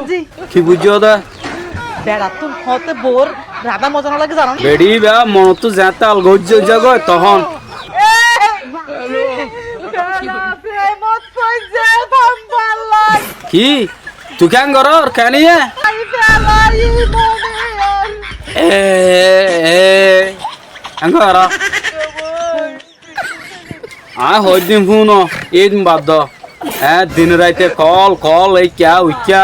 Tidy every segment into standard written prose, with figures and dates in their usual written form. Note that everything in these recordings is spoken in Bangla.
জি কি বুঝছো দা বেড়া তো হতে বোর রাধা মজা না লাগে জানো বেড়ি বা মন তো যাতে আলগজ্জ জাগো তখন প্রেমত পয়সা ভাম্বালা কি তুই কেন গরর কেনিয়ে আই ফেলাই মনে এ এ আঙ্গারা হইদিন ফুনো ঈদ বাদ দিন রাইতে কল কল এই ক্যা উইক্যা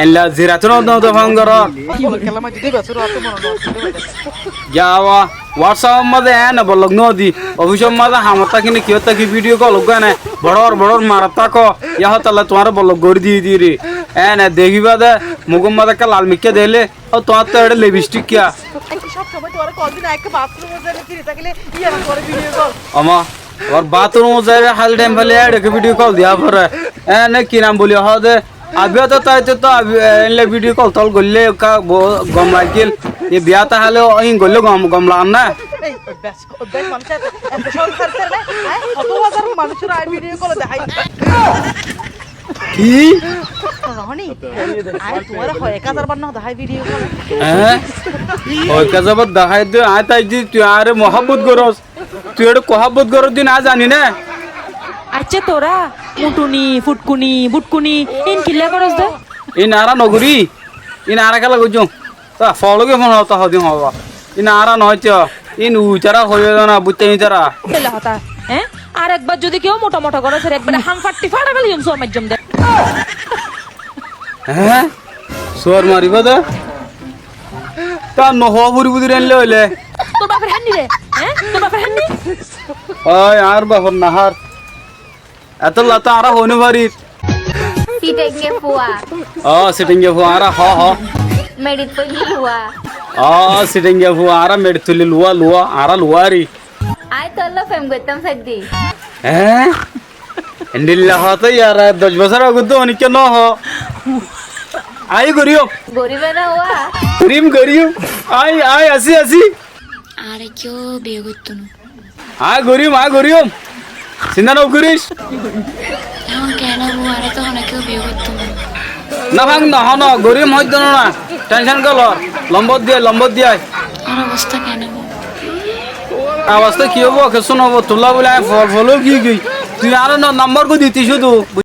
এনলা জিরাত ন ভাঙ্গর কি বললা মা দিদি বছর আতো মনে যাওয়া হোয়াটসঅ্যাপ মধ্যে না বলক নদী অভিষেক মধ্যে হামতা কিনে কি হতা কি ভিডিও কল গানে বড়র বড়র মারতা ক ইয়া তাহলে তোমার বলক গড়ি দিয়ে দি রে না দেখিবা দে মুগম মধ্যে কা লাল মিক্কে দেলে ও তোমার তো এটা লিপস্টিক কিয়া সব সময় তোমার কল দিন এক বাথরুমে যাবে ফিরে থাকলে ইয়া না করে ভিডিও কল আমা और बाथरूम जाए हाल टाइम पहले ऐड के वीडियो कॉल दिया पर ने की नाम बोलियो हो दे अभी तो ताई तो अभी इनले वीडियो कॉल तल गोल्ले का गम लागिल ये बिया ता हाले इन गोल्ले गम लान ना এই বেশ বেশ মানুষ এত সব করতে না কত হাজার মানুষের আই ভিডিও কল দেখাই की রহনি আরে তোমার হয় 1000 বার না দেখাই ভিডিও কল हैं और का जब दहाई दे आता जी तू अरे मोहब्बत करस तू एड कोहब्बत कर दिन आ जानी ना আচ্ছা তোরা মুটুনি ফুটকুনি বুটকুনি ইন কিল্লা করস দে इन आरा नगरी इन आरा का लगो ता फॉलो के फोन होता हदिन होगा इन आरा नय च इन उचारा होय ना बुते इचारा কেলা হতা হ্যাঁ আর একবার যদি কেউ মোটা মোটা করে সেরে একবার হাম ফাটি ফাটা গেল ইউম সো মজম দে हैं सोर मारिबा दे ता न हो बुरी बुरी रेनले होले তোর বাপের হান্নি রে হ্যাঁ তোর বাপের হান্নি ओय यार बाहर नहार एतला ता आरा होने भारी Sitenge fua, सिटिंग फु आरा हो medit pergi fua. सिटिंग फु आरा मेडतुली लुआ लुआ आरा लुआरी Ay tolo fem gutam sagdi. हैं इंडिल्ला होता यार 10 बছর আগে তো অনেক ন হ আই করিও Gori bana hua. ক্রিম করিও আই আই আসি আসি আরে কেউ বিয়ে করতো না আই করিও সিনা নাও করিস এখন কেন বউ আরে তো কেউ বিয়ে করতো না না ভাঙ না হন গরিম হইতো না টেনশন কল লম্বত দিয়ে আর অবস্থা কেন অবস্থা কি হবো শোনাবো তোলা বলে ফল ফলো কি তুই আর নাম্বার কো দিতি শুধু